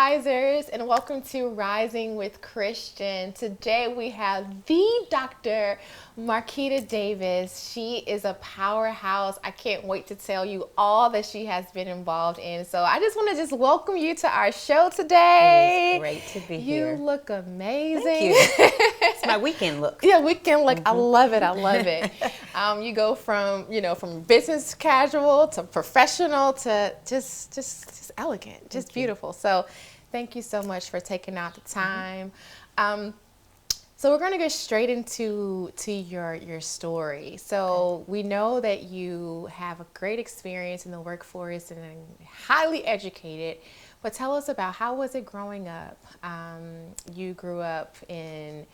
Risers, and welcome to Rising with Christian. Today we have the Dr. Marquita Davis. She is a powerhouse. I can't wait to tell you all that she has been involved in. So I just want to welcome you to our show today. It is great to be here. You look amazing. Thank you. It's my weekend look. Yeah, weekend look. I love it. I love it. You go from business casual to professional to just elegant, just beautiful. So thank you so much for taking out the time. So we're going to go straight into your story. So we know that you have a great experience in the workforce and highly educated, but tell us about how was it growing up? You grew up in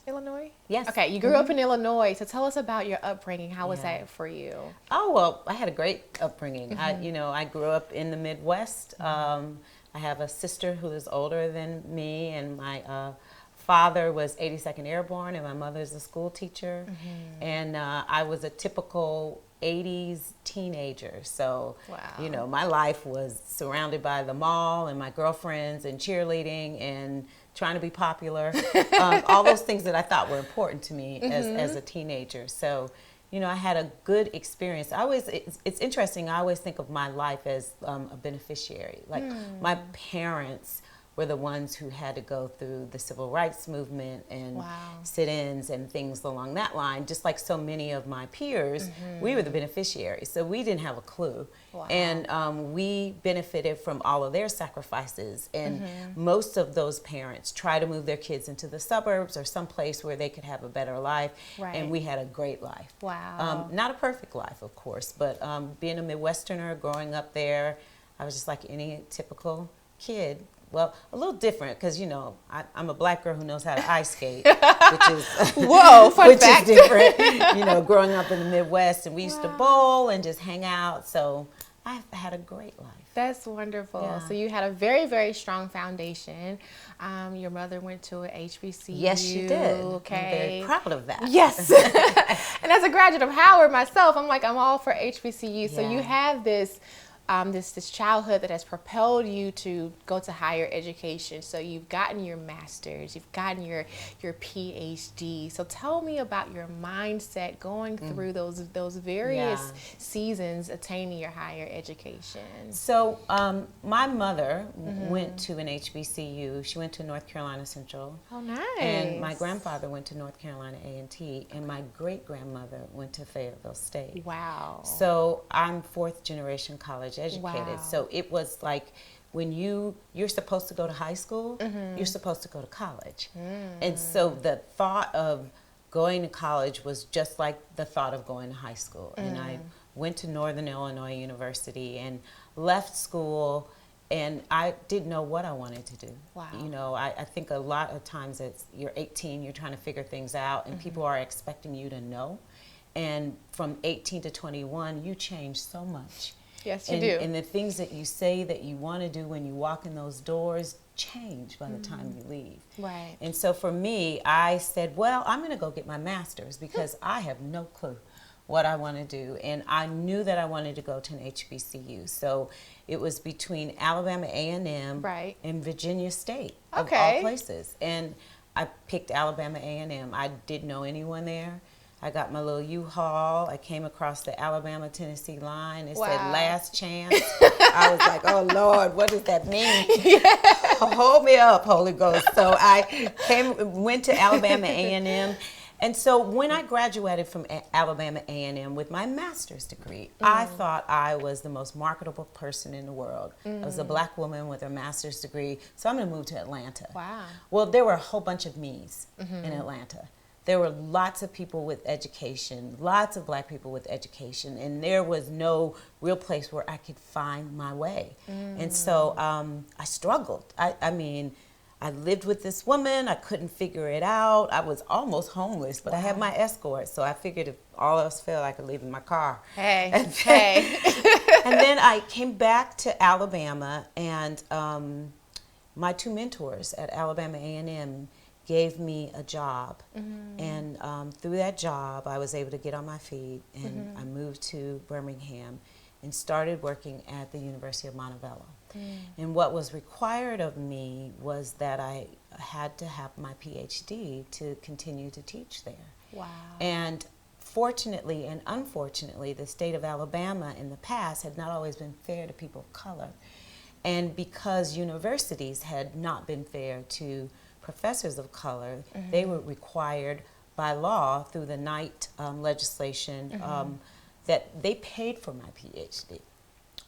Illinois? Yes. Okay, you grew up in Illinois. So tell us about your upbringing. How was that for you? Oh, well, I had a great upbringing. I grew up in the Midwest. I have a sister who is older than me, and my father was 82nd Airborne, and my mother's a school teacher. And I was a typical 80s teenager. So, my life was surrounded by the mall and my girlfriends and cheerleading and trying to be popular, all those things that I thought were important to me as a teenager. So, I had a good experience. It's interesting, I always think of my life as a beneficiary. Like my parents were the ones who had to go through the civil rights movement and sit-ins and things along that line. Just like so many of my peers, we were the beneficiaries. So we didn't have a clue. And we benefited from all of their sacrifices. And most of those parents try to move their kids into the suburbs or someplace where they could have a better life. And we had a great life. Not a perfect life, of course, but being a Midwesterner, growing up there, I was just like any typical kid. Well, a little different because, I'm a black girl who knows how to ice skate, which is fun fact. Is different, growing up in the Midwest, and we used to bowl and just hang out. So I had a great life. That's wonderful. Yeah. So you had a very, very strong foundation. Your mother went to an HBCU. Yes, she did. Okay. I'm very proud of that. Yes. And as a graduate of Howard myself, I'm all for HBCU. So you have this childhood that has propelled you to go to higher education. So you've gotten your master's, you've gotten your PhD. So tell me about your mindset going through those various seasons attaining your higher education. So my mother went to an HBCU. She went to North Carolina Central. Oh, nice. And my grandfather went to North Carolina A&T, and my great-grandmother went to Fayetteville State. Wow. So I'm fourth generation college educated. Wow. So it was like when you're supposed to go to high school, you're supposed to go to college. And so the thought of going to college was just like the thought of going to high school. And I went to Northern Illinois University and left school, and I didn't know what I wanted to do. Wow. I think a lot of times you're 18, you're trying to figure things out, and people are expecting you to know. And from 18 to 21, you change so much. Yes, you do. And the things that you say that you want to do when you walk in those doors change by the time you leave. Right. And so for me, I said, well, I'm going to go get my master's because I have no clue what I want to do. And I knew that I wanted to go to an HBCU. So it was between Alabama A&M and Virginia State, of all places. And I picked Alabama A&M. I didn't know anyone there. I got my little U-Haul. I came across the Alabama-Tennessee line. It said last chance. I was like, oh, Lord, what does that mean? Hold me up, Holy Ghost. So I went to Alabama A&M. And so when I graduated from Alabama A&M with my master's degree, I thought I was the most marketable person in the world. I was a black woman with a master's degree, so I'm going to move to Atlanta. Wow. Well, there were a whole bunch of me's in Atlanta. There were lots of people with education, lots of black people with education, and there was no real place where I could find my way. And so I struggled. I mean, I lived with this woman. I couldn't figure it out. I was almost homeless, but I had my escort, so I figured if all else failed, I could leave in my car. Hey. And then I came back to Alabama, and my two mentors at Alabama A&M gave me a job. And through that job, I was able to get on my feet, and I moved to Birmingham and started working at the University of Montevallo. And what was required of me was that I had to have my PhD to continue to teach there. Wow. And fortunately and unfortunately, the state of Alabama in the past had not always been fair to people of color. And because universities had not been fair to professors of color, they were required by law through the Knight legislation that they paid for my PhD.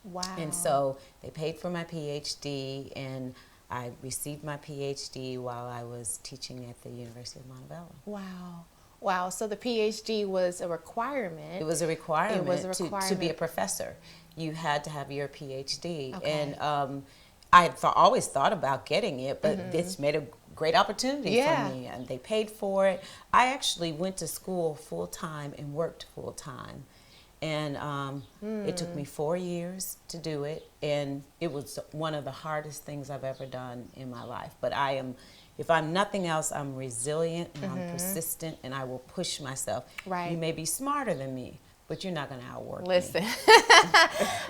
Wow. And so they paid for my PhD, and I received my PhD while I was teaching at the University of Montevallo. Wow. Wow. So the PhD was a requirement. It was a requirement, It was a requirement. To be a professor. You had to have your PhD. Okay. And I had always thought about getting it, but this made a great opportunity for me, and they paid for it. I actually went to school full-time and worked full-time. And it took me 4 years to do it, and it was one of the hardest things I've ever done in my life. But if I'm nothing else, I'm resilient and I'm persistent, and I will push myself. Right. You may be smarter than me, but you're not going to outwork me. Listen,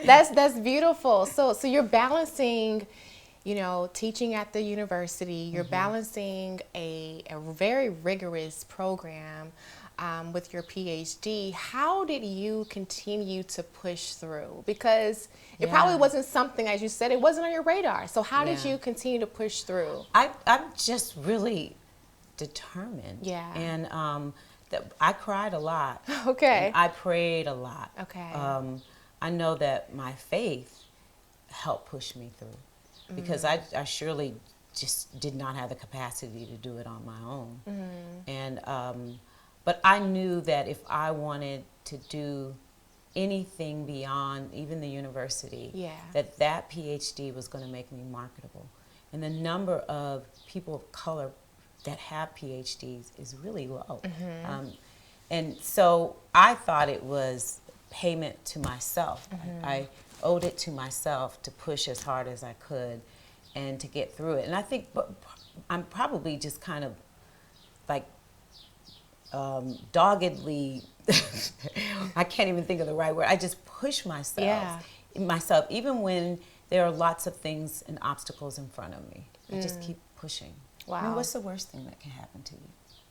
that's beautiful. So you're balancing, you know, teaching at the university. You're balancing a very rigorous program with your PhD. How did you continue to push through? Because it probably wasn't something, as you said, it wasn't on your radar. So how did you continue to push through? I'm just really determined. Yeah. And I cried a lot. Okay. And I prayed a lot. Okay. I know that my faith helped push me through, because I surely just did not have the capacity to do it on my own. And but I knew that if I wanted to do anything beyond even the university, that PhD was going to make me marketable. And the number of people of color that have PhDs is really low. And so I thought it was payment to myself. I owed it to myself to push as hard as I could and to get through it. And I think I'm probably just kind of like doggedly, I can't even think of the right word. I just push myself, even when there are lots of things and obstacles in front of me. I just keep pushing. Wow. I mean, what's the worst thing that can happen to you?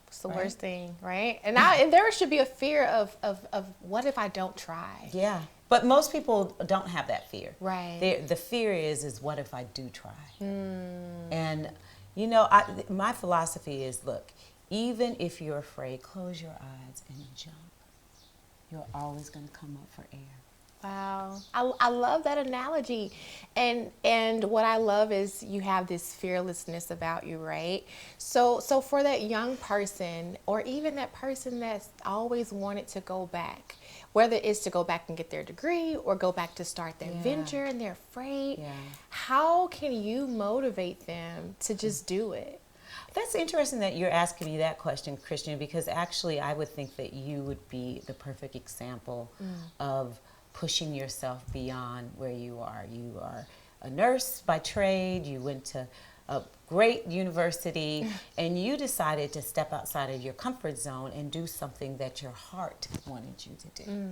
It's the worst thing, right? And there should be a fear of what if I don't try? Yeah, but most people don't have that fear. Right. The fear is what if I do try? And you know, my philosophy is, look, even if you're afraid, close your eyes and jump. You're always going to come up for air. Wow. I love that analogy. And what I love is you have this fearlessness about you, right? So for that young person, or even that person that's always wanted to go back, whether it's to go back and get their degree or go back to start their venture and they're afraid, how can you motivate them to just do it? That's interesting that you're asking me that question, Christian, because actually I would think that you would be the perfect example of pushing yourself beyond where you are. You are a nurse by trade, you went to a great university, and you decided to step outside of your comfort zone and do something that your heart wanted you to do.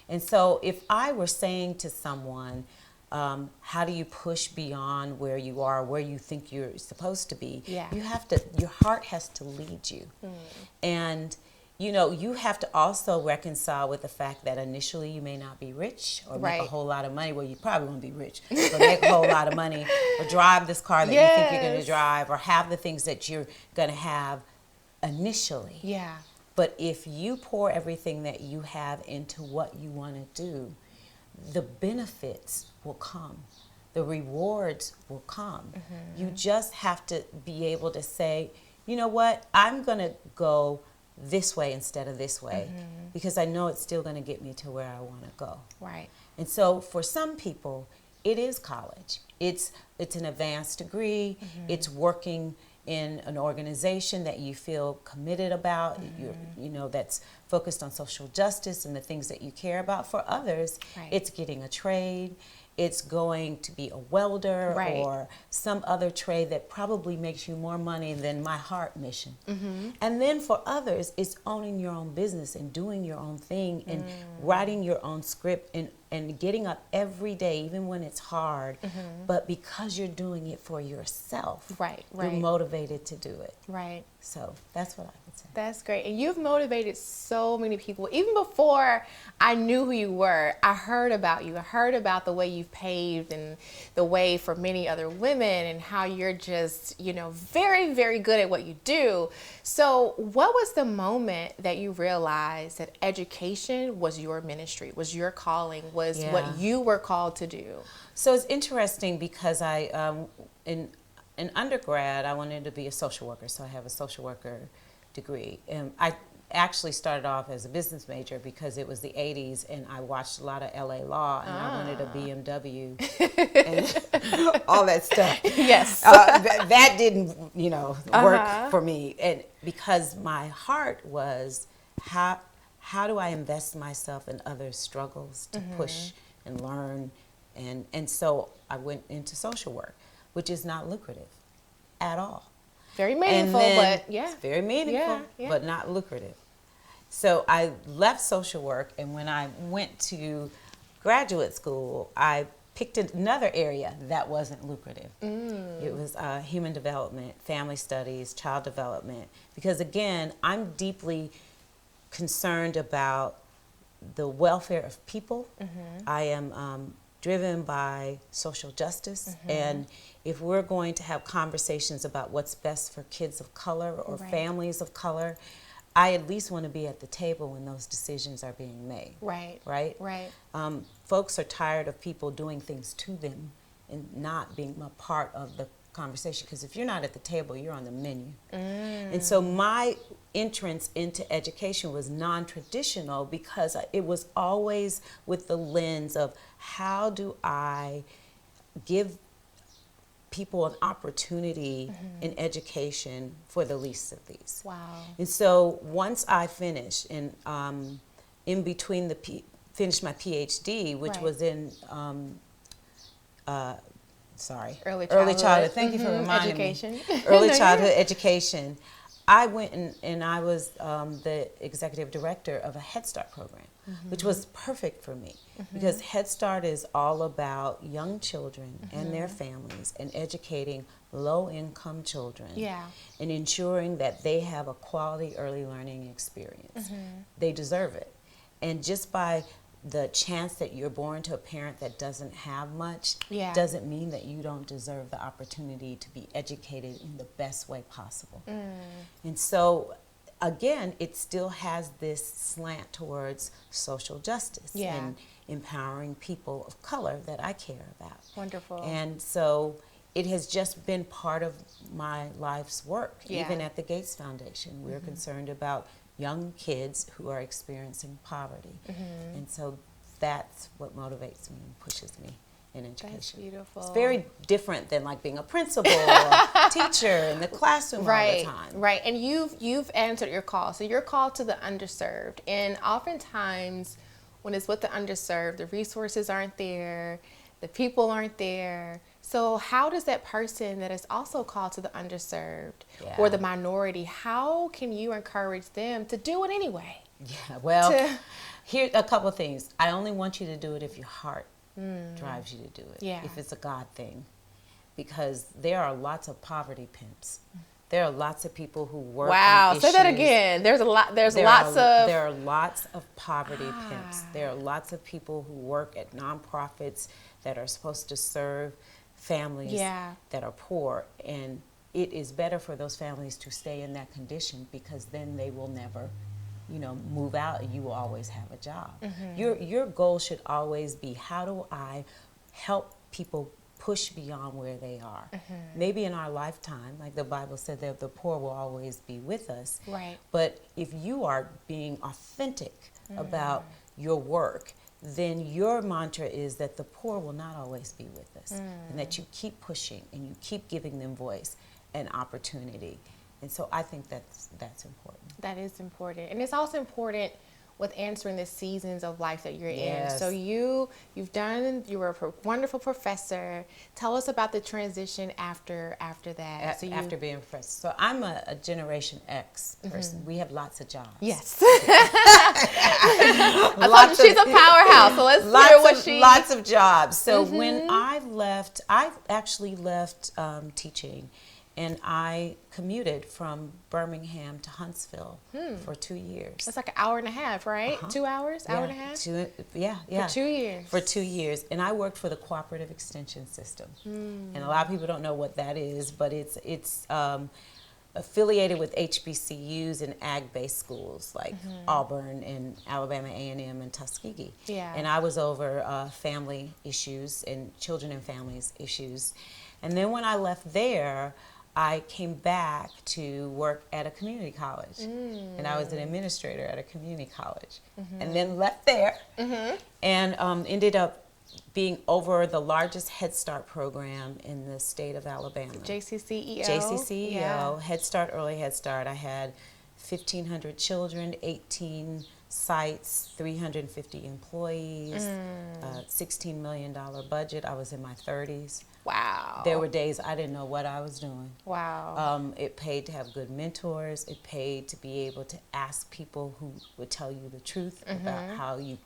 And so if I were saying to someone, how do you push beyond where you are, where you think you're supposed to be? You have to, your heart has to lead you. And you know, you have to also reconcile with the fact that initially you may not be rich or make a whole lot of money. Well, you probably won't be rich, but make a whole lot of money, or drive this car that you think you're going to drive, or have the things that you're going to have initially. But if you pour everything that you have into what you want to do, the benefits will come. The rewards will come. You just have to be able to say, you know what, I'm going to go this way instead of this way, because I know it's still going to get me to where I want to go. And so for some people, it is college. It's an advanced degree. It's working in an organization that you feel committed about, you know, that's focused on social justice and the things that you care about. For others, it's getting a trade. It's going to be a welder or some other trade that probably makes you more money than my heart mission. And then for others, it's owning your own business and doing your own thing and writing your own script and and getting up every day, even when it's hard, but because you're doing it for yourself, you're motivated to do it. Right. So that's what I would say. That's great. And you've motivated so many people. Even before I knew who you were, I heard about you. I heard about the way you've paved and the way for many other women and how you're just, you know, very, very good at what you do. So what was the moment that you realized that education was your ministry, was your calling, was what you were called to do? So it's interesting because in undergrad, I wanted to be a social worker, so I have a social worker degree. And I actually started off as a business major because it was the 80s and I watched a lot of LA Law and I wanted a BMW and all that stuff. Yes. That didn't, you know, work for me. And because my heart was, how do I invest myself in others' struggles to push and learn? And so I went into social work, which is not lucrative at all. Very meaningful, but it's very meaningful, but not lucrative. So I left social work, and when I went to graduate school, I picked another area that wasn't lucrative. It was human development, family studies, child development, because again, I'm deeply concerned about the welfare of people. I am driven by social justice, and if we're going to have conversations about what's best for kids of color or families of color, I at least want to be at the table when those decisions are being made. Right. Folks are tired of people doing things to them and not being a part of the conversation, because if you're not at the table, you're on the menu. And so my entrance into education was non-traditional because it was always with the lens of how do I give people an opportunity in education for the least of these. Wow. And so once I finished, and in between finished my PhD, which was in early childhood. Thank you for reminding me. Early childhood education. I went and I was the executive director of a Head Start program, which was perfect for me because Head Start is all about young children and their families and educating low-income children and ensuring that they have a quality early learning experience. They deserve it. And just by the chance that you're born to a parent that doesn't have much doesn't mean that you don't deserve the opportunity to be educated in the best way possible. And so again, it still has this slant towards social justice and empowering people of color that I care about. Wonderful. And so it has just been part of my life's work. Even at the Gates Foundation, we're concerned about young kids who are experiencing poverty. And so that's what motivates me and pushes me in education. That's beautiful. It's very different than like being a principal or a teacher in the classroom all the time. Right, and you've answered your call. So you're called to the underserved. And oftentimes when it's with the underserved, the resources aren't there, the people aren't there. So how does that person that is also called to the underserved or the minority, how can you encourage them to do it anyway? Here a couple of things. I only want you to do it if your heart drives you to do it, if it's a God thing. Because there are lots of poverty pimps. There are lots of people who work on issues. Say that again. There are lots of poverty pimps. There are lots of people who work at nonprofits that are supposed to serve families that are poor, and it is better for those families to stay in that condition because then they will never, move out, and you will always have a job. Your goal should always be, how do I help people push beyond where they are? Maybe in our lifetime, like the Bible said, that the poor will always be with us. But if you are being authentic about your work, then your mantra is that the poor will not always be with us, and that you keep pushing and you keep giving them voice and opportunity. And so I think that's important. That is important. And it's also important with answering the seasons of life that you're in. So you were a wonderful professor. Tell us about the transition after that. After being a professor. So I'm a Generation X person. We have lots of jobs. Yes. I she's a powerhouse, so let's hear what she... Lots of jobs. So when I actually left teaching, and I commuted from Birmingham to Huntsville for 2 years. That's like an hour and a half, right? 2 hours, hour and a half? Yeah. For 2 years. For 2 years. And I worked for the Cooperative Extension System. And a lot of people don't know what that is, but it's affiliated with HBCUs and ag-based schools like Auburn and Alabama A&M and Tuskegee. Yeah. And I was over family issues and children and families issues. And then when I left there, I came back to work at a community college, and I was an administrator at a community college, and then left there, and ended up being over the largest Head Start program in the state of Alabama. JCCEO. JCCEO, Yeah. Head Start, Early Head Start. I had 1,500 children, 18 sites, 350 employees, $16 million budget. I was in my 30s. Wow. There were days I didn't know what I was doing. Wow. It paid to have good mentors. It paid to be able to ask people who would tell you the truth about how you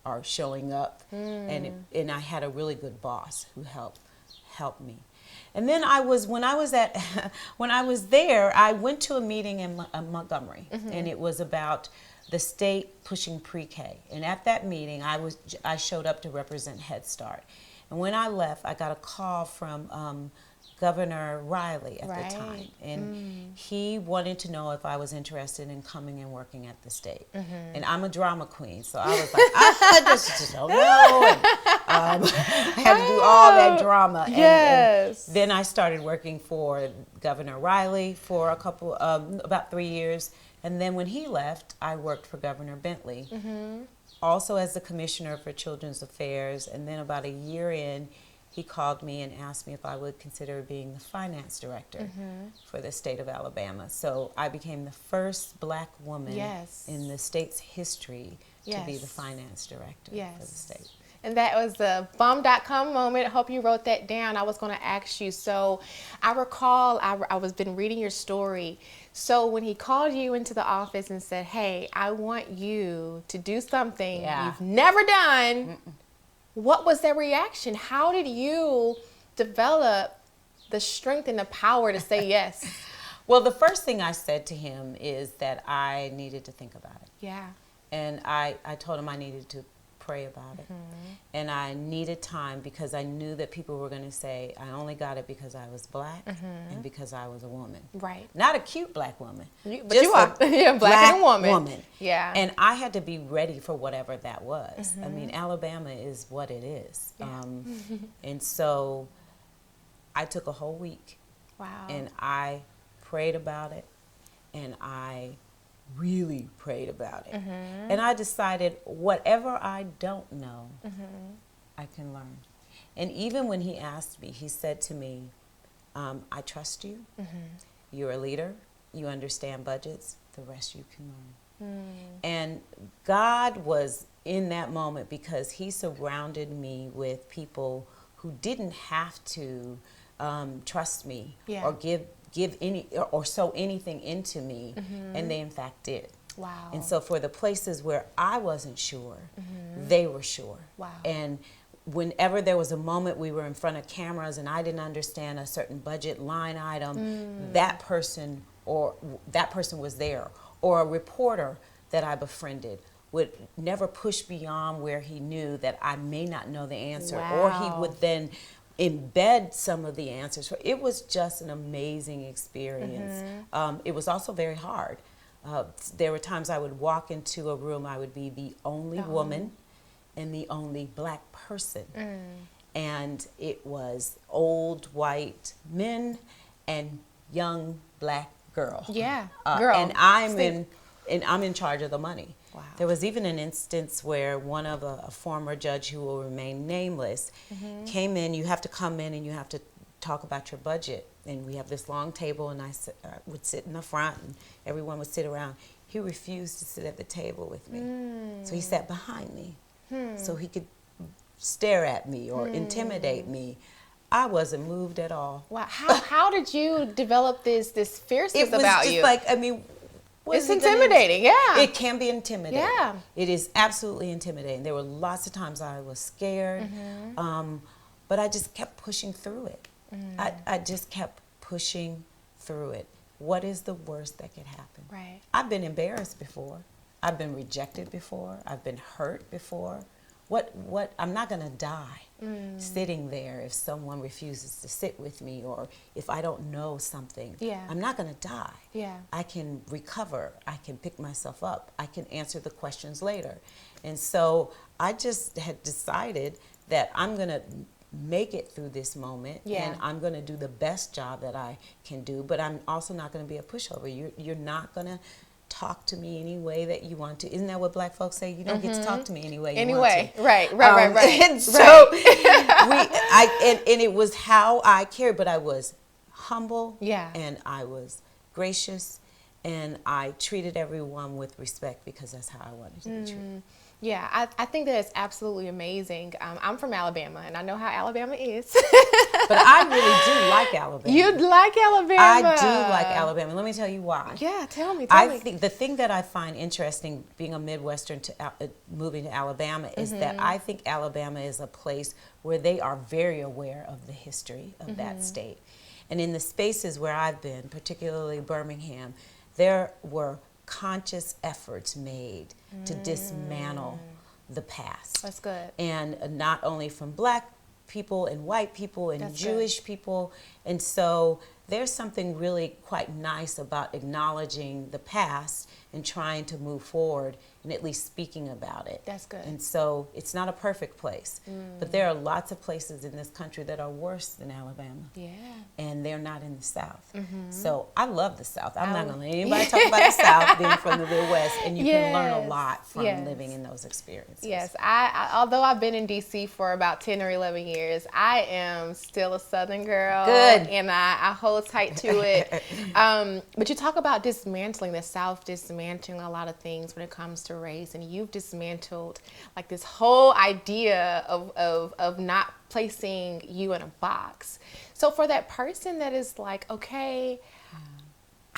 are showing up. And I had a really good boss who helped me. And then when I was there, I went to a meeting in Montgomery, and it was about the state pushing pre-K. And at that meeting, I showed up to represent Head Start. And when I left, I got a call from Governor Riley at the time, and he wanted to know if I was interested in coming and working at the state. And I'm a drama queen, so I was like, I just don't know. And, I had to do all that drama. And then I started working for Governor Riley for about 3 years. And then when he left, I worked for Governor Bentley, also as the Commissioner for Children's Affairs. And then about a year in, he called me and asked me if I would consider being the finance director for the state of Alabama. So I became the first black woman in the state's history to be the finance director for the state. And that was the bomb.com moment. I hope you wrote that down. I was going to ask you. So I recall I was been reading your story. So when he called you into the office and said, hey, I want you to do something you've never done, what was their reaction? How did you develop the strength and the power to say yes? Well, the first thing I said to him is that I needed to think about it. Yeah. And I told him I needed to pray about it. And I needed time because I knew that people were going to say, I only got it because I was black and because I was a woman. Right. Not a cute black woman. But you are black and a woman. Yeah. And I had to be ready for whatever that was. I mean, Alabama is what it is. Yeah. And so I took a whole week. Wow. And I prayed about it. And I really prayed about it. And I decided whatever I don't know, I can learn. And even when he asked me, he said to me, I trust you. You're a leader. You understand budgets. The rest you can learn. And God was in that moment because he surrounded me with people who didn't have to trust me or give any or sow anything into me, and they in fact did. Wow. And so for the places where I wasn't sure, they were sure. Wow. And whenever there was a moment we were in front of cameras and I didn't understand a certain budget line item, that person was there. Or a reporter that I befriended would never push beyond where he knew that I may not know the answer. Wow. Or he would then embed some of the answers. It was just an amazing experience. It was also very hard. There were times I would walk into a room, I would be the only woman and the only black person. And it was old white men and young black girl. Yeah, girl. And I'm in charge of the money. Wow. There was even an instance where one of a former judge who will remain nameless came in. You have to come in and you have to talk about your budget. And we have this long table, and I would sit in the front, and everyone would sit around. He refused to sit at the table with me. So he sat behind me so he could stare at me or intimidate me. I wasn't moved at all. Wow. How did you develop this fierceness about you? It was just like, I mean, What It's is it gonna intimidating, yeah. It can be intimidating. Yeah. It is absolutely intimidating. There were lots of times I was scared, but I just kept pushing through it. I just kept pushing through it. What is the worst that could happen? Right. I've been embarrassed before. I've been rejected before. I've been hurt before. What I'm not going to die sitting there if someone refuses to sit with me, or if I don't know something. Yeah. I'm not going to die. Yeah. I can recover. I can pick myself up. I can answer the questions later. And so I just had decided that I'm going to make it through this moment, and I'm going to do the best job that I can do, but I'm also not going to be a pushover. You're not going to talk to me any way that you want to. Isn't that what black folks say? You don't get to talk to me any way you want to. Right. And so and it was how I carried, but I was humble, and I was gracious, and I treated everyone with respect because that's how I wanted to be treated. Yeah, I think that it's absolutely amazing. I'm from Alabama, and I know how Alabama is. But I really do like Alabama. You like Alabama? I do like Alabama. Let me tell you why. Yeah, tell me. I think the thing that I find interesting being a Midwestern to moving to Alabama is that I think Alabama is a place where they are very aware of the history of that state. And in the spaces where I've been, particularly Birmingham, there were conscious efforts made to dismantle the past. That's good. And not only from black people and white people and Jewish people. And so there's something really quite nice about acknowledging the past and trying to move forward and at least speaking about it. That's good. And so it's not a perfect place, but there are lots of places in this country that are worse than Alabama. Yeah. And they're not in the South. So I love the South. I'm not going to let anybody talk about the South being from the Midwest, and you can learn a lot from living in those experiences. Yes, I although I've been in DC for about 10 or 11 years, I am still a Southern girl. Good. And I hold tight to it. But you talk about dismantling the South, dismantling a lot of things when it comes to race, and you've dismantled like this whole idea of not placing you in a box. So for that person that is like, okay,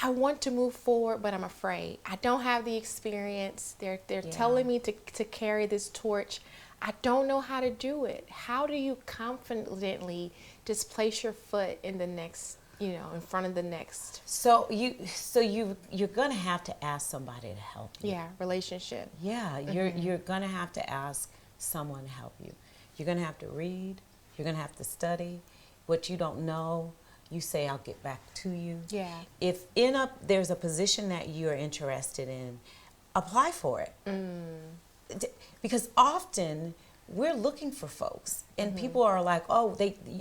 I want to move forward, but I'm afraid. I don't have the experience. They're telling me to carry this torch. I don't know how to do it. How do you confidently just place your foot in the next, in front of the next? So you're going to have to ask somebody to help you. Yeah, relationship. Yeah, you're going to have to ask someone to help you. You're going to have to read. You're going to have to study. What you don't know, you say, I'll get back to you. Yeah. If there's a position that you're interested in, apply for it. Because often we're looking for folks, and people are like, oh,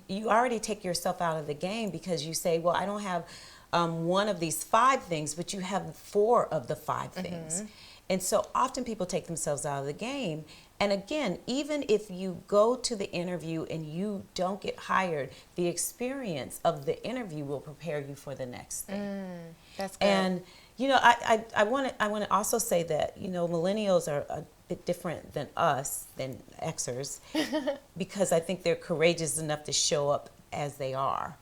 you already take yourself out of the game because you say, well, I don't have one of these 5 things, but you have 4 of the 5 things. And so often people take themselves out of the game. And again, even if you go to the interview and you don't get hired, the experience of the interview will prepare you for the next thing. That's good. And I want to also say that millennials are a bit different than us, than Xers, because I think they're courageous enough to show up as they are.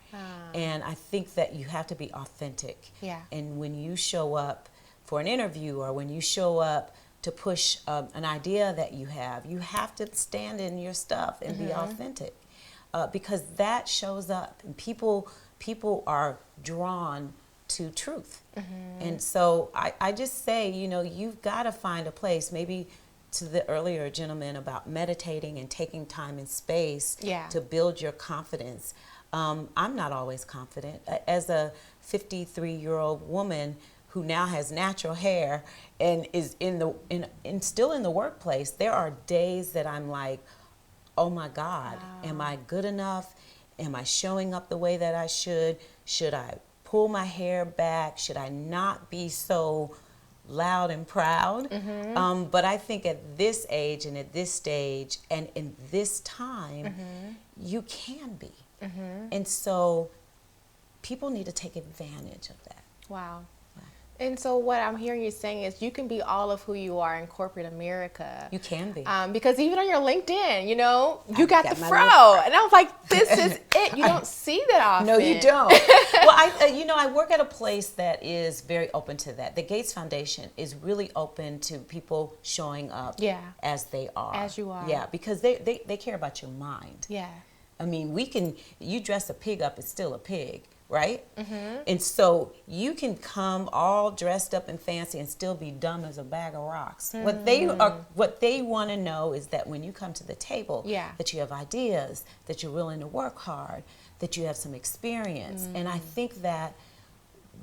And I think that you have to be authentic. Yeah. And when you show up for an interview, or when you show up to push an idea that you have to stand in your stuff and be authentic, because that shows up, and people are drawn to truth. And so I just say, you've got to find a place, maybe to the earlier gentleman about meditating and taking time and space to build your confidence. I'm not always confident. As a 53-year-old woman who now has natural hair and is still in the workplace, there are days that I'm like, oh my God, am I good enough? Am I showing up the way that I should? Should I pull my hair back? Should I not be so loud and proud? But I think at this age and at this stage and in this time, you can be. And so people need to take advantage of that. Wow. And so what I'm hearing you saying is you can be all of who you are in corporate America. You can be. Because even on your LinkedIn, you know, you got the my fro. And I was like, this is it. You don't see that often. No, you don't. Well, I work at a place that is very open to that. The Gates Foundation is really open to people showing up as they are. As you are. Yeah, because they care about your mind. Yeah. I mean, you dress a pig up, it's still a pig, right? Mm-hmm. And so you can come all dressed up and fancy and still be dumb as a bag of rocks. Mm-hmm. What they want to know is that when you come to the table, that you have ideas, that you're willing to work hard, that you have some experience. Mm-hmm. And I think that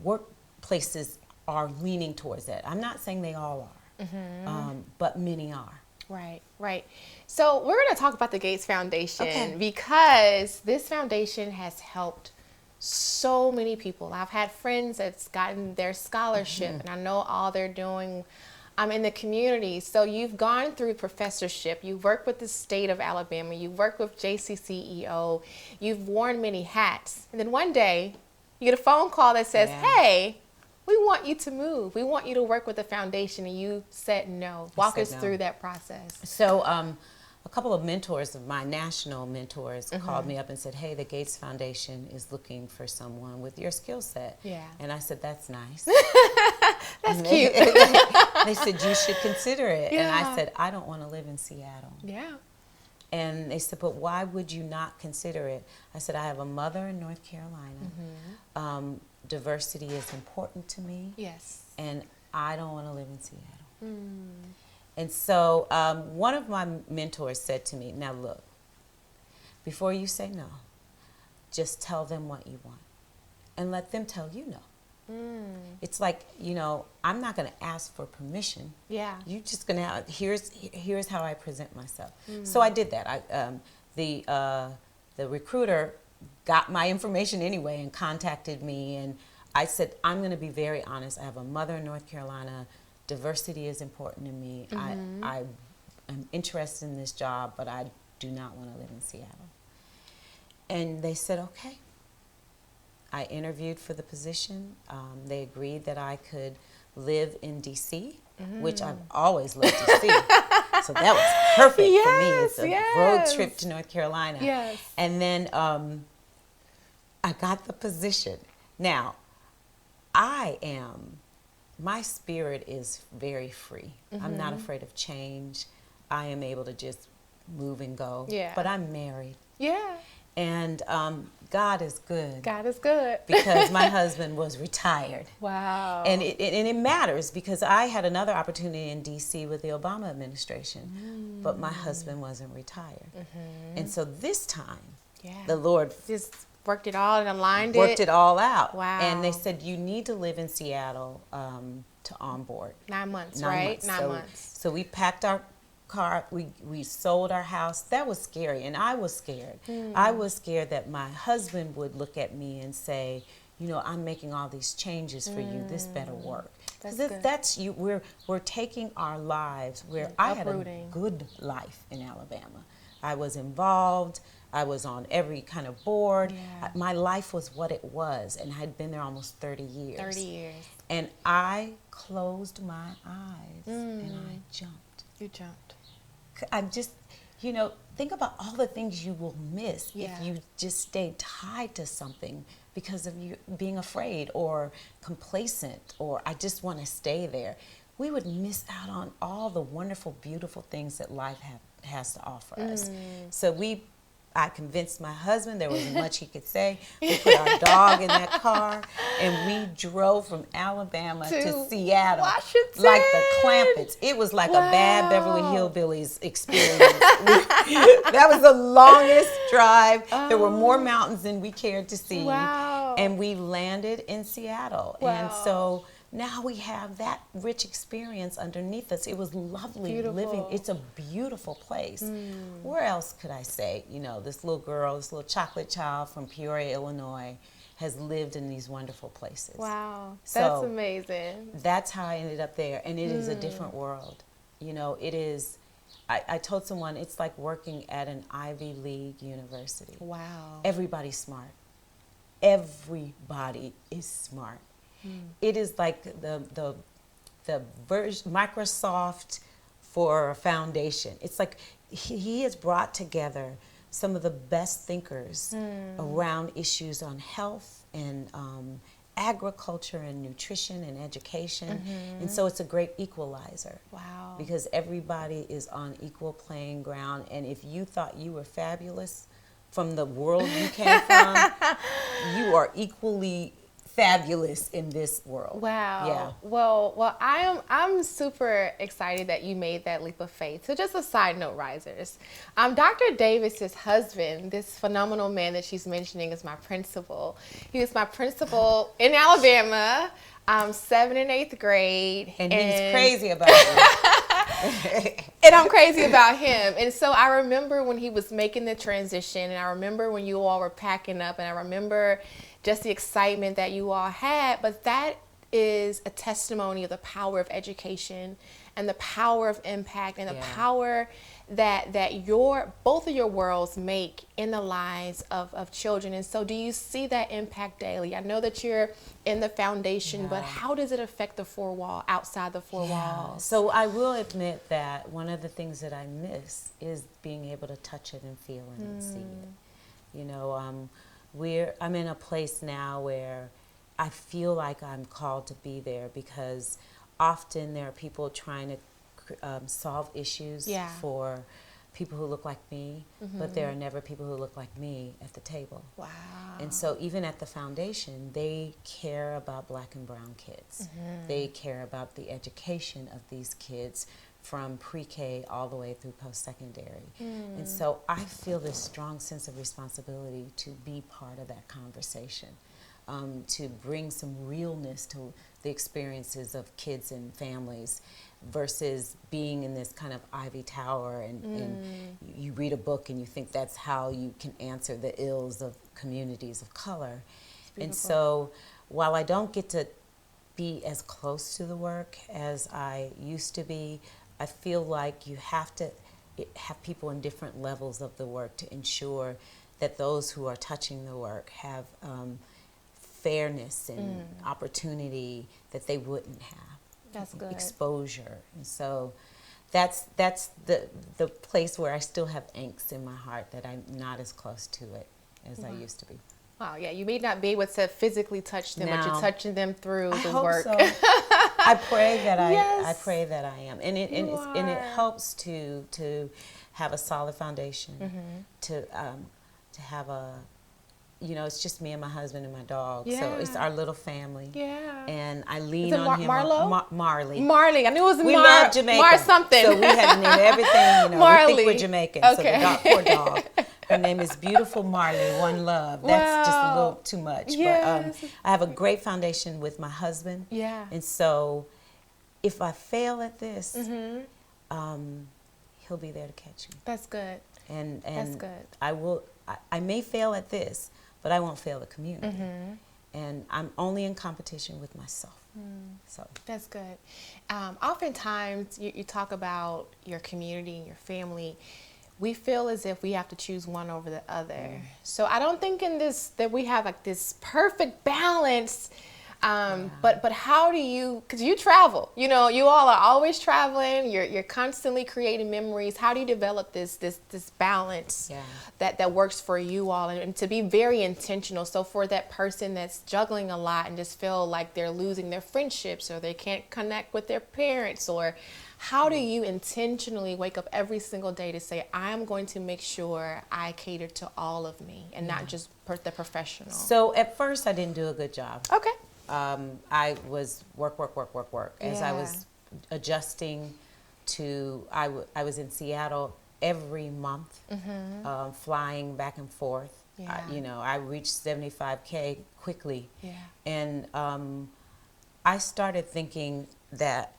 workplaces are leaning towards that. I'm not saying they all are, but many are. Right, right. So we're going to talk about the Gates Foundation because this foundation has helped so many people. I've had friends that's gotten their scholarship, and I know all they're doing in the community. So you've gone through professorship. You've worked with the state of Alabama. You've worked with JCCEO. You've worn many hats. And then one day you get a phone call that says, hey, we want you to move. We want you to work with the foundation. And you said no. Walk us through that process. So a couple of mentors of my national mentors called me up and said, hey, the Gates Foundation is looking for someone with your skill set. Yeah. And I said, that's nice. That's cute. They said, you should consider it. Yeah. And I said, I don't want to live in Seattle. Yeah. And they said, but why would you not consider it? I said, I have a mother in North Carolina. Diversity is important to me. Yes. And I don't want to live in Seattle. And so one of my mentors said to me, now look, before you say no, just tell them what you want and let them tell you no. It's like, I'm not going to ask for permission. Yeah. You're just going to here's how I present myself. So I did that. The recruiter got my information anyway and contacted me, and I said, I'm going to be very honest. I have a mother in North Carolina. Diversity is important to me. I am interested in this job, but I do not want to live in Seattle. And they said, okay. I interviewed for the position. They agreed that I could live in D.C., which I've always loved D.C. So that was perfect for me. It's a road trip to North Carolina. Yes. And then I got the position. Now, my spirit is very free. I'm not afraid of change. I am able to just move and go. Yeah. But I'm married. Yeah. And God is good. God is good. Because my husband was retired. Wow. And it matters because I had another opportunity in D.C. with the Obama administration, but my husband wasn't retired. And so this time, the Lord just worked it all and aligned worked it all out. Wow. And they said, you need to live in Seattle to onboard. 9 months, right? 9 months. So we packed our car, we sold our house. That was scary, and I was scared. I was scared that my husband would look at me and say, I'm making all these changes for you. This better work. That's you. We're taking our lives where I had a good life in Alabama. I was involved. I was on every kind of board. Yeah. My life was what it was, and I had been there almost 30 years. 30 years. And I closed my eyes and I jumped. You jumped. I'm just, think about all the things you will miss if you just stay tied to something because of you being afraid or complacent or I just want to stay there. We would miss out on all the wonderful, beautiful things that life has to offer us. So I convinced my husband there wasn't much he could say. We put our dog in that car, and we drove from Alabama to Seattle. Washington. Like the Clampetts. It was like a bad Beverly Hillbillies experience. That was the longest drive. There were more mountains than we cared to see. Wow. And we landed in Seattle. Wow. And so now we have that rich experience underneath us. It was lovely living. It's a beautiful place. Where else could I say, this little girl, this little chocolate child from Peoria, Illinois, has lived in these wonderful places. Wow, that's amazing. That's how I ended up there. And it is a different world. It is, I told someone it's like working at an Ivy League university. Wow. Everybody's smart. Everybody is smart. It is like the version Microsoft for a foundation. It's like he has brought together some of the best thinkers around issues on health and agriculture and nutrition and education. And so it's a great equalizer. Wow. Because everybody is on equal playing ground. And if you thought you were fabulous from the world you came from, you are equally fabulous in this world. Wow. Yeah. Well, I'm super excited that you made that leap of faith. So just a side note, risers. Dr. Davis's husband, this phenomenal man that she's mentioning, is my principal. He was my principal in Alabama, 7th and 8th grade. And he's crazy about it. And I'm crazy about him. And so I remember when he was making the transition, and I remember when you all were packing up, and I remember just the excitement that you all had. But that is a testimony of the power of education and the power of impact and the power that both of your worlds make in the lives of children. And so do you see that impact daily? I know that you're in the foundation, but how does it affect the outside the four walls? So I will admit that one of the things that I miss is being able to touch it and feel it and see it. You know, I'm in a place now where I feel like I'm called to be there, because often there are people trying to solve issues for people who look like me, but there are never people who look like me at the table. Wow. And so even at the foundation, they care about black and brown kids. They care about the education of these kids from pre-K all the way through post-secondary. And so I feel this strong sense of responsibility to be part of that conversation, to bring some realness to the experiences of kids and families, versus being in this kind of ivy tower and you read a book and you think that's how you can answer the ills of communities of color. And so while I don't get to be as close to the work as I used to be, I feel like you have to have people in different levels of the work to ensure that those who are touching the work have fairness and opportunity that they wouldn't have. That's good. Exposure. And so that's the place where I still have angst in my heart, that I'm not as close to it as I used to be. Wow, yeah, you may not be able to physically touch them, but you're touching them through the hope work. So. I pray that I pray that I am, and it helps to have a solid foundation, to have a, you know, it's just me and my husband and my dog, so it's our little family. Yeah, and I lean on him. Marley. I knew it was we love Jamaica. Mar something. So we had to name everything. You know, Marley. We think we're Jamaican. Okay. So the dog, poor dog. Her name is beautiful Marley, one love. That's just a little too much. Yes. But I have a great foundation with my husband. Yeah. And so if I fail at this, he'll be there to catch me. That's good. And that's good. I may fail at this, but I won't fail the community. And I'm only in competition with myself. So that's good. Oftentimes you talk about your community and your family. We feel as if we have to choose one over the other. So I don't think in this that we have like this perfect balance. But how do you, because you travel, you know, you all are always traveling, you're constantly creating memories. How do you develop this balance that works for you all, and to be very intentional? So for that person that's juggling a lot and just feel like they're losing their friendships, or they can't connect with their parents, or how do you intentionally wake up every single day to say, I'm going to make sure I cater to all of me and not just the professional? So at first I didn't do a good job. Okay. I was work. As I was adjusting to, I was in Seattle every month, flying back and forth. I reached 75K quickly. Yeah. And I started thinking that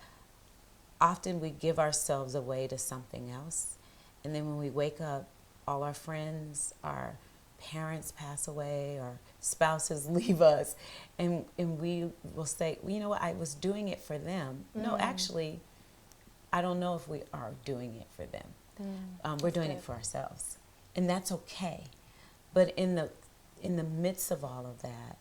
often we give ourselves away to something else. And then when we wake up, all our friends, our parents pass away, or spouses leave us, and we will say, well, you know what, I was doing it for them. No, actually, I don't know if we are doing it for them. We're doing it for ourselves, and that's okay. But in the midst of all of that,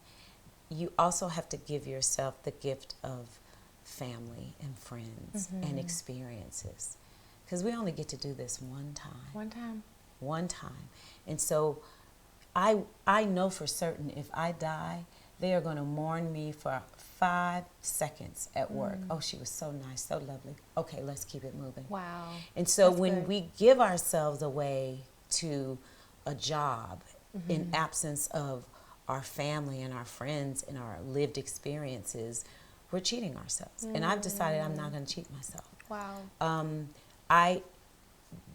you also have to give yourself the gift of family and friends and experiences, because we only get to do this one time. One time. And so I know for certain if I die, they are going to mourn me for 5 seconds at work. Oh, she was so nice, so lovely. Okay, let's keep it moving. Wow. And so That's when good. we give ourselves away to a job in absence of our family and our friends and our lived experiences, we're cheating ourselves. And I've decided I'm not going to cheat myself. Wow.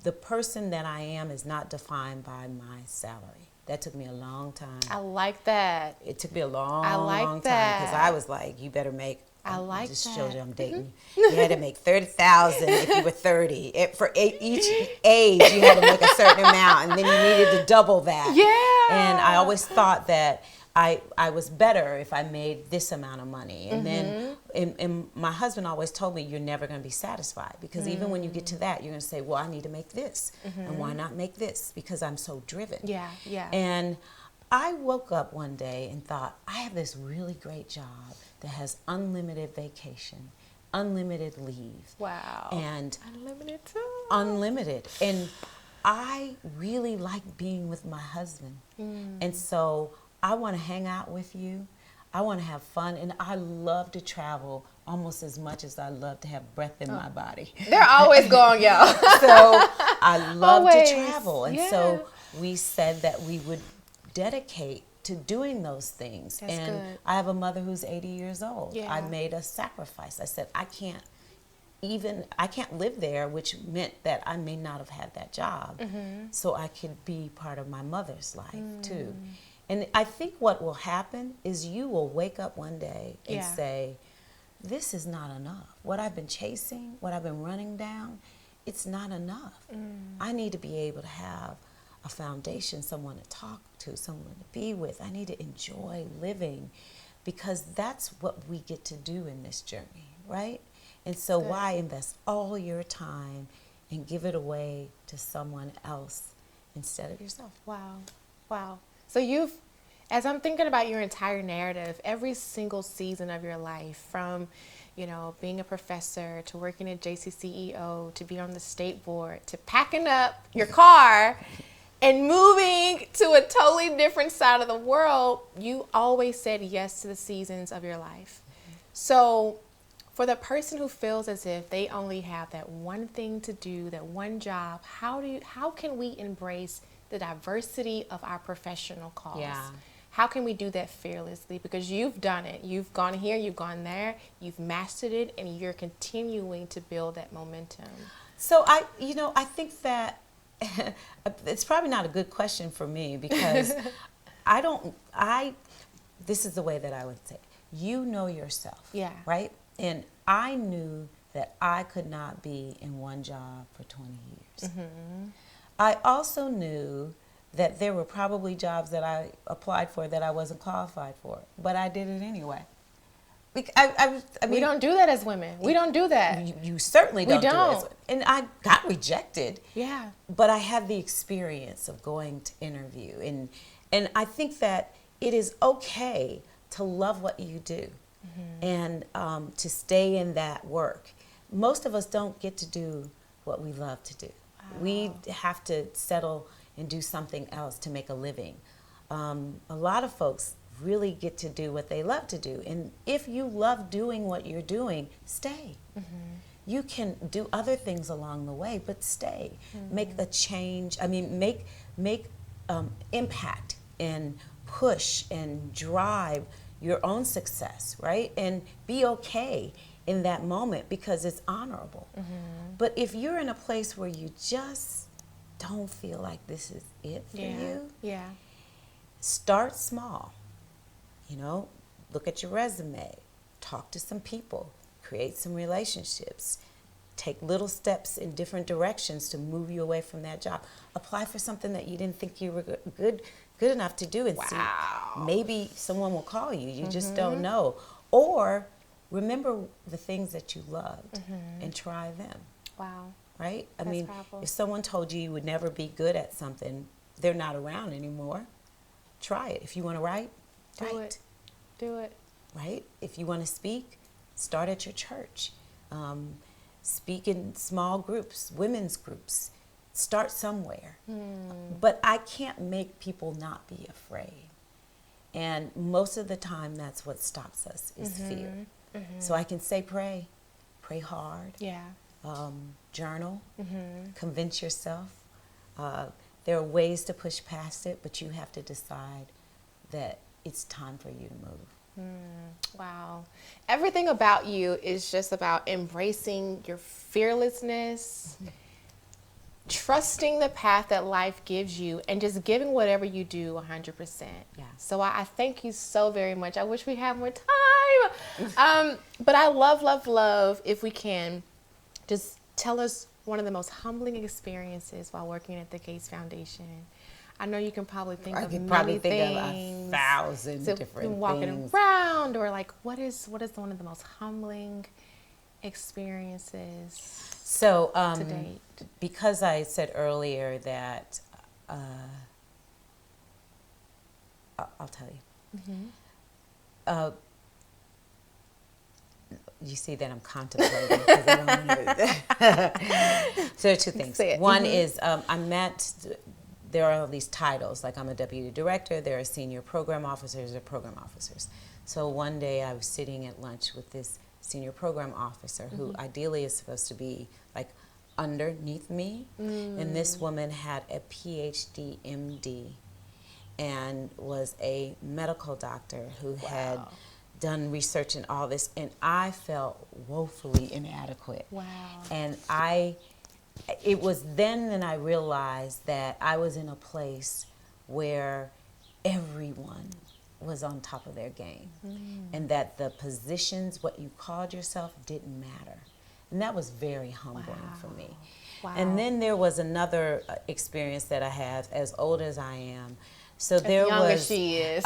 The person that I am is not defined by my salary. That took me a long time. I like that. It took me a long, like long time, that. because I was like, you better make. I like just that. showed you I'm dating you. You had to make 30,000 if you were 30. For each age, you had to make a certain amount, and then you needed to double that. Yeah. And I always thought that I was better if I made this amount of money. And then and my husband always told me, you're never going to be satisfied, because even when you get to that, you're going to say, well, I need to make this. And why not make this? Because I'm so driven. Yeah, yeah. And I woke up one day and thought, I have this really great job that has unlimited vacation, unlimited leave. Wow. And unlimited too. Unlimited. And I really like being with my husband. And so I want to hang out with you. I want to have fun. And I love to travel almost as much as I love to have breath in my body. They're always going, y'all. So I love Always. to travel. And Yeah. so we said that we would dedicate to doing those things. That's and good. I have a mother who's 80 years old. Yeah. I made a sacrifice. I said, I can't live there, which meant that I may not have had that job. So I could be part of my mother's life too. And I think what will happen is you will wake up one day and say, this is not enough. What I've been chasing, what I've been running down, it's not enough. I need to be able to have a foundation, someone to talk to, someone to be with. I need to enjoy living, because that's what we get to do in this journey, right? And so why invest all your time and give it away to someone else instead of yourself? Wow. Wow. So as I'm thinking about your entire narrative, every single season of your life, from, being a professor to working at JCCEO, to be on the state board, to packing up your car and moving to a totally different side of the world, you always said yes to the seasons of your life. So for the person who feels as if they only have that one thing to do, that one job, how can we embrace the diversity of our professional calls? Yeah. How can we do that fearlessly? Because you've done it. You've gone here, you've gone there, you've mastered it, and you're continuing to build that momentum. So I think that it's probably not a good question for me, because this is the way that I would say, you know yourself. Yeah. Right? And I knew that I could not be in one job for 20 years. I also knew that there were probably jobs that I applied for that I wasn't qualified for, but I did it anyway. I mean, We don't do that as women. We don't do that. You certainly don't do it. don't. And I got rejected. Yeah. But I had the experience of going to interview. And I think that it is okay to love what you do and to stay in that work. Most of us don't get to do what we love to do. Wow. We have to settle and do something else to make a living. A lot of folks really get to do what they love to do. And if you love doing what you're doing, stay. You can do other things along the way, but stay. Make a change. I mean, make impact and push and drive your own success, right? And be okay in that moment, because it's honorable. But if you're in a place where you just don't feel like this is it for you, start small. Look at your resume, talk to some people, create some relationships, take little steps in different directions to move you away from that job. Apply for something that you didn't think you were good enough to do, and see, maybe someone will call you. You just don't know. Or remember the things that you loved and try them. Wow. Right? I That's mean, powerful. if someone told you would never be good at something, they're not around anymore. Try it. If you want to write, Do write. it. Do it. Right? If you want to speak, start at your church. Speak in small groups, women's groups. Start somewhere. But I can't make people not be afraid. And most of the time, that's what stops us is fear. So I can say pray. Pray hard. Yeah. Journal. Convince yourself. There are ways to push past it, but you have to decide that it's time for you to move. Wow. Everything about you is just about embracing your fearlessness, trusting the path that life gives you, and just giving whatever you do 100%. Yeah. So I thank you so very much. I wish we had more time. But I love, if we can, just tell us one of the most humbling experiences while working at the Gates Foundation. I know you can probably think of many things. Of 1,000 different walking things. around, or like, what is one of the most humbling experiences So, to date? because I said earlier that, I'll tell you. You see that I'm contemplating. 'Cause I don't know. So there are two things. One is there are all these titles, like I'm a deputy director, there are senior program officers or program officers. So one day I was sitting at lunch with this senior program officer who ideally is supposed to be like underneath me. And this woman had a PhD, MD, and was a medical doctor who had done research in all this, and I felt woefully inadequate. Wow. And it was then that I realized that I was in a place where everyone was on top of their game, and that the positions, what you called yourself, didn't matter. And that was very humbling for me. Wow. And then there was another experience that I had, as old as I am. So there as young was, as she is.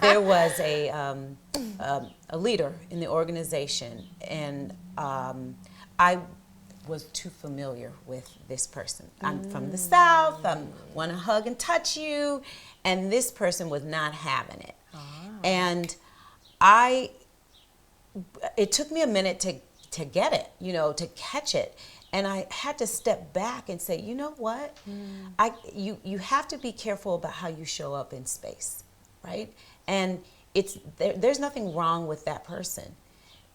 there was a leader in the organization, and I was too familiar with this person. I'm from the South. I want to hug and touch you, and this person was not having it. And it took me a minute to get it, to catch it. And I had to step back and say, you know what? You have to be careful about how you show up in space, right? And there's nothing wrong with that person.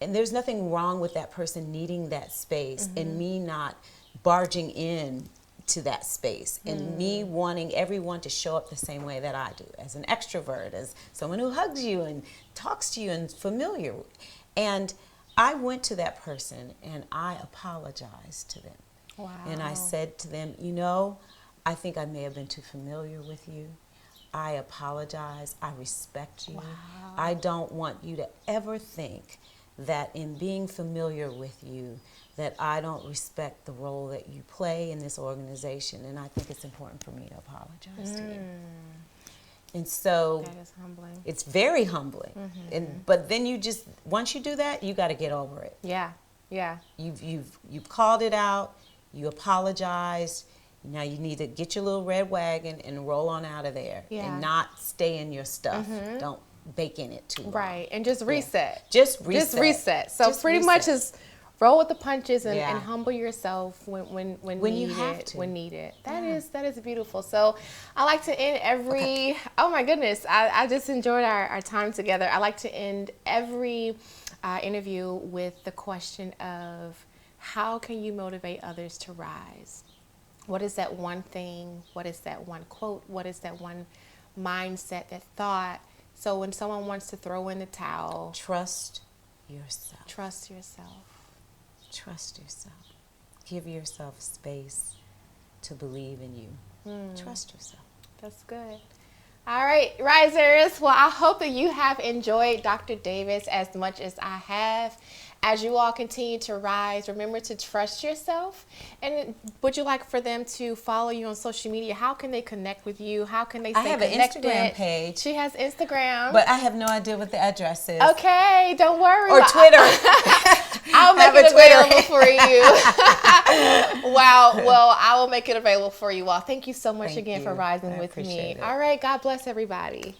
And there's nothing wrong with that person needing that space and me not barging in to that space and me wanting everyone to show up the same way that I do, as an extrovert, as someone who hugs you and talks to you and familiar. And I went to that person and I apologized to them. Wow. And I said to them, I think I may have been too familiar with you. I apologize. I respect you. Wow. I don't want you to ever think that in being familiar with you, that I don't respect the role that you play in this organization. And I think it's important for me to apologize to you. And so That is humbling. it's very humbling. But then once you do that, you got to get over it. Yeah. You've called it out. You apologized. Now you need to get your little red wagon and roll on out of there, and not stay in your stuff. Don't bake in it too long. Right, and just reset. Just reset. So Just pretty reset. much is roll with the punches and humble yourself when you have to. when needed. That is beautiful. So I like to end every oh my goodness, I just enjoyed our time together. I like to end every interview with the question of, how can you motivate others to rise? What is that one thing? What is that one quote? What is that one mindset, that thought? So when someone wants to throw in the towel, Trust yourself. trust yourself. Trust yourself. Give yourself space to believe in you. Trust yourself. That's good. All right, risers. Well, I hope that you have enjoyed Dr. Davis as much as I have. As you all continue to rise, remember to trust yourself. And would you like for them to follow you on social media? How can they connect with you? How can they stay connected? I have an Instagram page. She has Instagram. But I have no idea what the address is. Okay, don't worry. Or Twitter. I'll make it available for you. Wow. Well, I will make it available for you all. Thank you so much again for rising with me. All right. God bless everybody.